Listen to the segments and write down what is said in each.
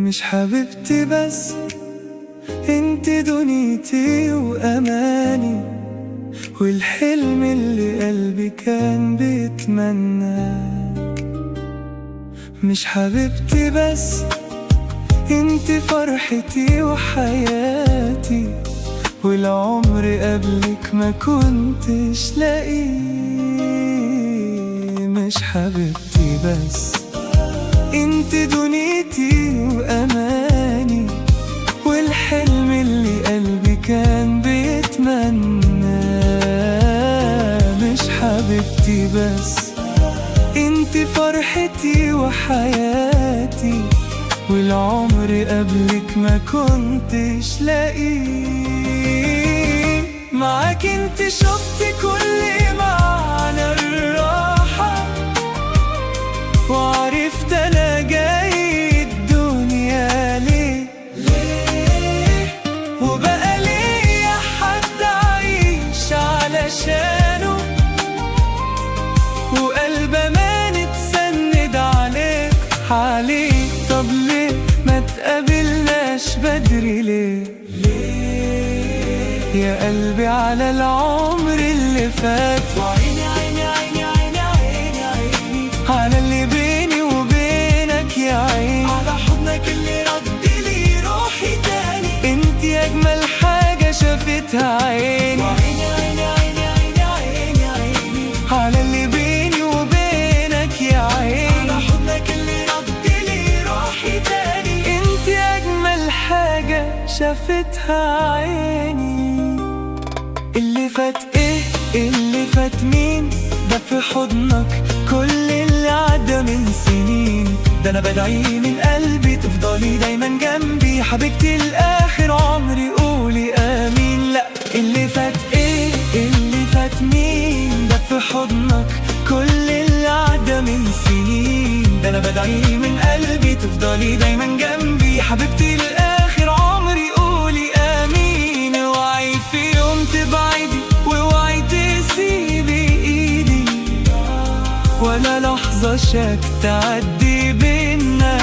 مش حبيبتي بس، انت دنيتي واماني، والحلم اللي قلبي كان بيتمناه. مش حبيبتي بس، انت فرحتي وحياتي، والعمر قبلك ما كنتش لاقيه. مش حبيبتي بس، انت دنيتي واماني، والحلم اللي قلبي كان بيتمناه. مش حبيبتي بس، انت فرحتي وحياتي، والعمر قبلك ما كنتش لاقيه. معاك انت شفت كل معنى الراحة، وعرفت انا جاي الدنيا ليه. وبقى ليا حد اعيش علشانه، وقلب امان اتسند عليه. طب ليه ما تقابلناش بدري ليه؟ يا قلبي على العمر اللي فات، وعيني عيني عيني عيني عيني عيني على اللي بيني وبينك يا عيني، على حضنك اللي رد لي روحي تاني. انت اجمل حاجة شافتها عيني، وعيني عيني عيني عيني عيني عيني على اللي بيني وبينك يا عيني، على حضنك اللي رد لي روحي تاني. انت اجمل حاجة شافتها عيني. اللي فات ايه؟ اللي فات مين؟ ده في حضنك كل اللي عدى من سنين. ده انا بدعي من قلبي تفضلي دايما جنبي، حبيبتي لاخر عمري، قولي امين. لا اللي فات ايه؟ اللي فات مين؟ ده في حضنك كل اللي عدى من سنين. ده انا بدعي من قلبي تفضلي دايما جنبي، حبيبتي لاخر عمري، قولي امين. وعي في يوم تبعدي، ووعي تسيبي ايدي، ولا لحظة شك تعدي بينا.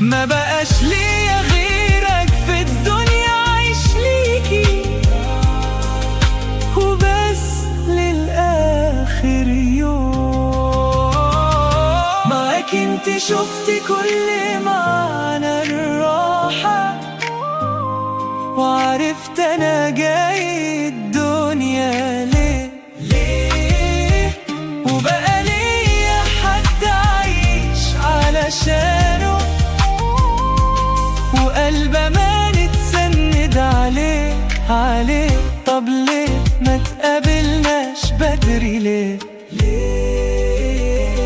ما بقاش ليا غيرك في الدنيا، عايش ليكي وبس للآخر يوم. معاك انت شفتي كل معنى الراحة، وعرفت انا جاي الدنيا ليه. وبقى ليا حد اعيش علشانه، وقلب امان اتسند عليه. طب ليه ما تقابلناش بدري ليه؟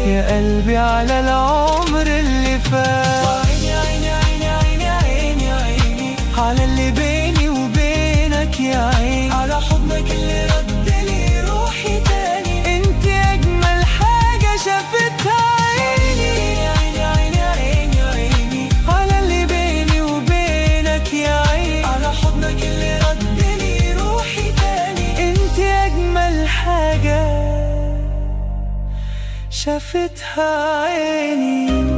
يا قلبي على العمر اللي فات، وعيني عيني عيني عيني عيني عيني على اللي بيني وبينك يا عيني، على حضنك اللي رد لي روحي تاني. انت اجمل حاجة شافتها عيني، عيني عيني عيني عيني على اللي بيني وبينك يا عيني، على حضنك اللي رد لي روحي تاني. انت اجمل حاجة شافتها عيني.